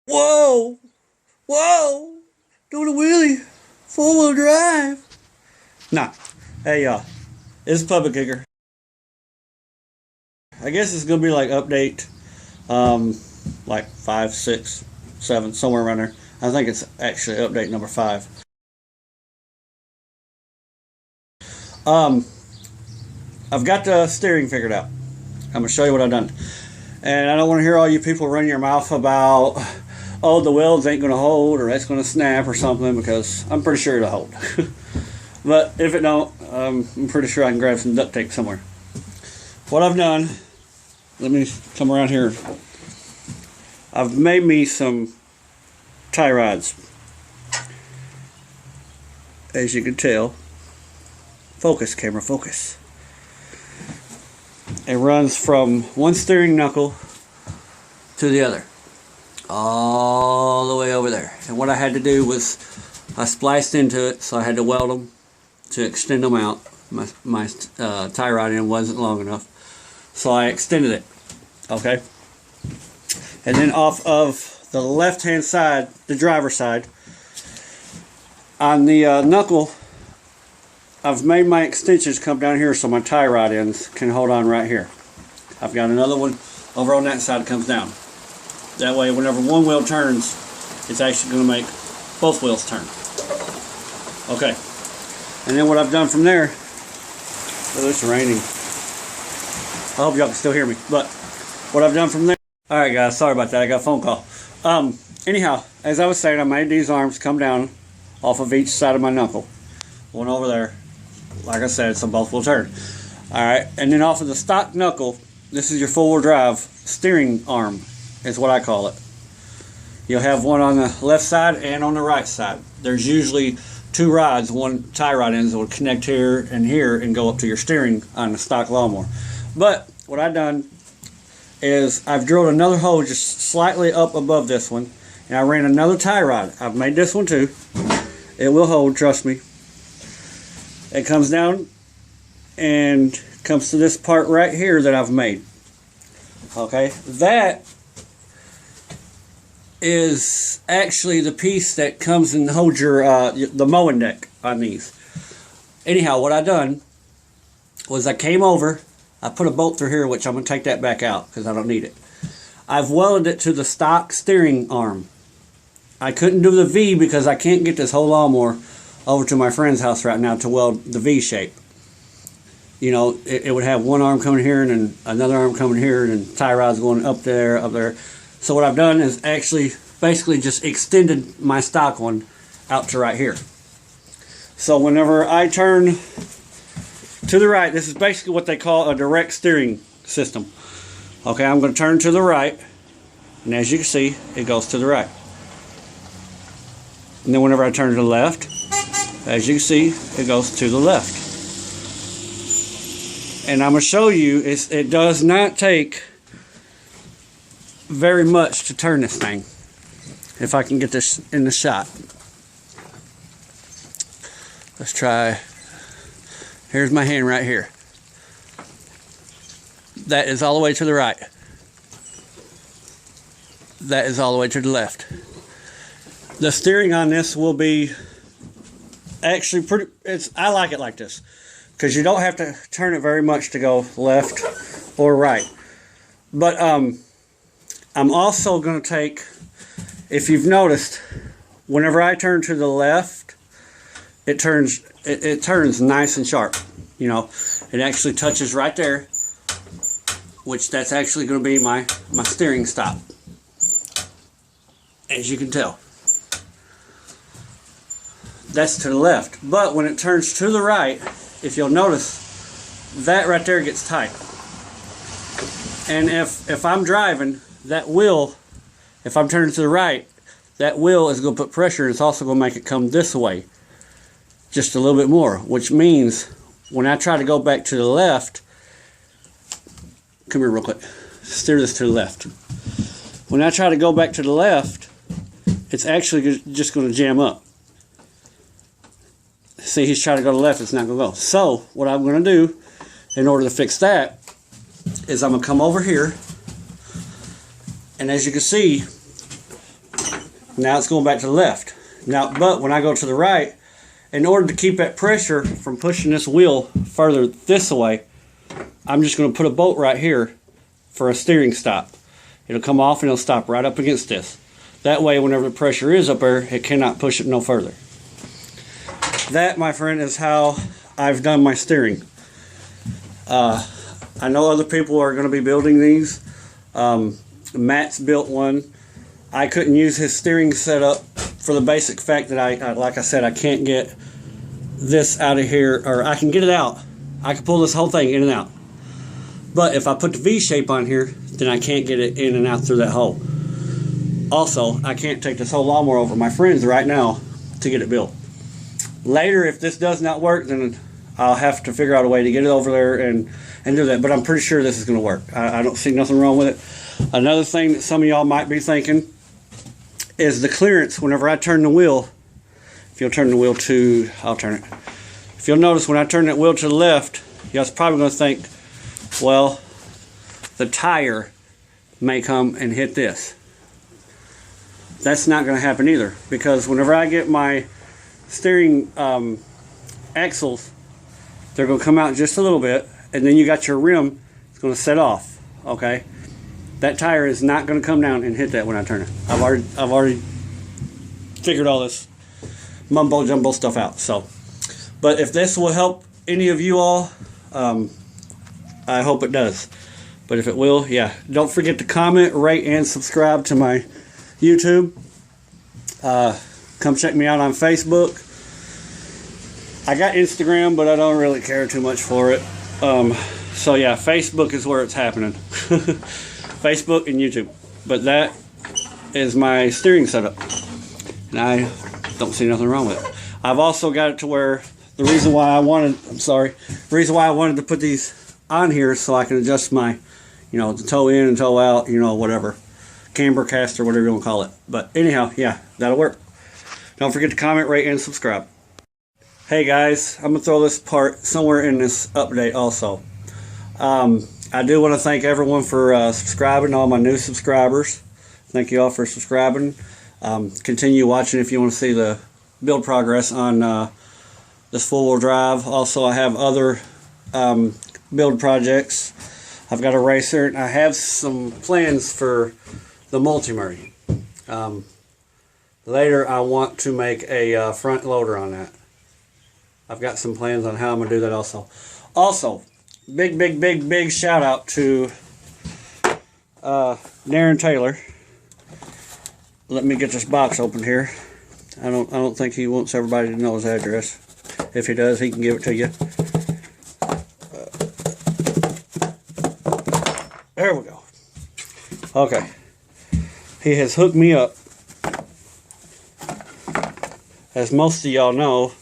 Whoa! Whoa! Doing a wheelie. 4-wheel drive. Nah. Hey, y'all. It's a public kicker. I guess it's going to be like update, like 5, 6, 7, somewhere around there. I think it's actually update number 5. I've got the steering figured out. I'm going to show you what I've done. And I don't want to hear all you people run your mouth about, oh, the welds ain't going to hold, or it's going to snap or something, because I'm pretty sure it'll hold. But if it don't, I'm pretty sure I can grab some duct tape somewhere. What I've done, let me come around here. I've made me some tie rods. As you can tell, focus, camera, focus. It runs from one steering knuckle to the other, all the way over there. And what I had to do was I spliced into it, so I had to weld them to extend them out. My tie rod end wasn't long enough, so I extended it. Okay, and then off of the left hand side, the driver's side, on the knuckle, I've made my extensions come down here so my tie rod ends can hold on right here. I've got another one over on that side that comes down. That way whenever one wheel turns, it's actually going to make both wheels turn. Okay, and then what I've done from there, oh, it's raining. I hope y'all can still hear me, but what I've done from there, alright guys, sorry about that, I got a phone call. Anyhow, as I was saying, I made these arms come down off of each side of my knuckle. One over there, like I said, so both will turn. Alright, and then off of the stock knuckle, this is your 4-wheel drive steering arm, is what I call it. You'll have one on the left side and on the right side. There's usually 2 rods, one tie rod ends that will connect here and go up to your steering on the stock lawnmower. But what I've done is I've drilled another hole just slightly up above this one, and I ran another tie rod. I've made this one too. It will hold, trust me. It comes down and comes to this part right here that I've made. Okay, that is actually the piece that comes and holds your the mowing deck on these. Anyhow, what I done was I came over, I put a bolt through here, which I'm going to take that back out because I don't need it. I've welded it to the stock steering arm. I couldn't do the V because I can't get this whole lawnmower over to my friend's house right now to weld the V shape. You know, it would have one arm coming here and then another arm coming here and then tie rods going up there, up there. So what I've done is actually basically just extended my stock one out to right here. So whenever I turn to the right, this is basically what they call a direct steering system. Okay, I'm going to turn to the right, and as you can see, it goes to the right. And then whenever I turn to the left, as you can see, it goes to the left. And I'm going to show you, it does not take very much to turn this thing. If I can get this in the shot. Let's try. Here's my hand right here. That is all the way to the right. That is all the way to the left. The steering on this will be actually pretty, I like it like this, because you don't have to turn it very much to go left or right. But I'm also going to take, if you've noticed, whenever I turn to the left, it turns nice and sharp. You know, it actually touches right there, which that's actually going to be my steering stop, as you can tell. That's to the left. But when it turns to the right, if you'll notice, that right there gets tight. And if I'm driving, that wheel, if I'm turning to the right, that wheel is going to put pressure, and it's also going to make it come this way just a little bit more, which means when I try to go back to the left, come here real quick, steer this to the left. When I try to go back to the left, it's actually just going to jam up. See, he's trying to go to the left, it's not going to go. So what I'm going to do in order to fix that is I'm going to come over here, and as you can see, now it's going back to the left. Now, but when I go to the right, in order to keep that pressure from pushing this wheel further this way, I'm just going to put a bolt right here for a steering stop. It'll come off and it'll stop right up against this. That way, whenever the pressure is up there, it cannot push it no further. That, my friend, is how I've done my steering. I know other people are going to be building these. Matt's built one. I couldn't use his steering setup for the basic fact that like I said, I can't get this out of here, or I can get it out. I can pull this whole thing in and out. But if I put the V shape on here, then I can't get it in and out through that hole. Also, I can't take this whole lawnmower over to my friend's right now to get it built. Later, if this does not work, then I'll have to figure out a way to get it over there and do that. But I'm pretty sure this is going to work. I don't see nothing wrong with it. Another thing that some of y'all might be thinking is the clearance whenever I turn the wheel. If you'll turn the wheel to, I'll turn it. If you'll notice when I turn that wheel to the left, y'all's probably going to think, well, the tire may come and hit this. That's not going to happen either, because whenever I get my steering axles, they're going to come out just a little bit, and then you got your rim, it's going to set off. Okay, that tire is not going to come down and hit that when I turn it. I've already figured all this mumbo jumbo stuff out. So, but if this will help any of you all, I hope it does. But if it will, yeah, don't forget to comment, rate, and subscribe to my YouTube. Come check me out on Facebook. I got Instagram, but I don't really care too much for it. So yeah, Facebook is where it's happening. Facebook and YouTube. But that is my steering setup, and I don't see nothing wrong with it. I've also got it to where the reason why I wanted to put these on here so I can adjust my, the toe in and toe out, whatever, camber caster, whatever you want to call it. But anyhow, yeah, that'll work. Don't forget to comment, rate, and subscribe. Hey guys, I'm gonna throw this part somewhere in this update also. I do want to thank everyone for subscribing, all my new subscribers. Thank you all for subscribing. Continue watching if you want to see the build progress on this four-wheel drive. Also, I have other build projects. I've got a racer, and I have some plans for the multi-marine. Later, I want to make a front loader on that. I've got some plans on how I'm going to do that also. Also, big shout out to Darren Taylor. Let me get this box open here. I don't think he wants everybody to know his address. If he does, he can give it to you. There we go. Okay. He has hooked me up. As most of y'all know,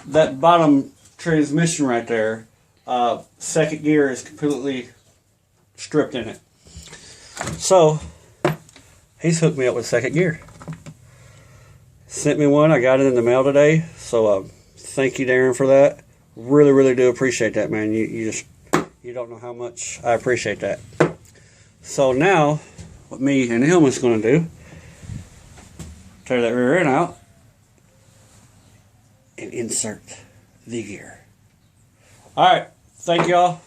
that bottom transmission right there, second gear is completely stripped in it. So, he's hooked me up with second gear. Sent me one. I got it in the mail today. So, thank you, Darren, for that. Really do appreciate that, man. You don't know how much I appreciate that. So now, what me and him is going to do, tear that rear end out and insert the gear. Alright, thank y'all.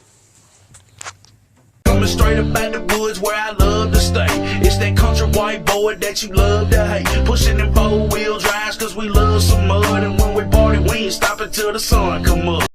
Coming straight up out the woods where I love to stay. It's that country white boy that you love to hate. Pushing them four-wheel drives cause we love some mud. And when we party, we ain't stopping till the sun come up.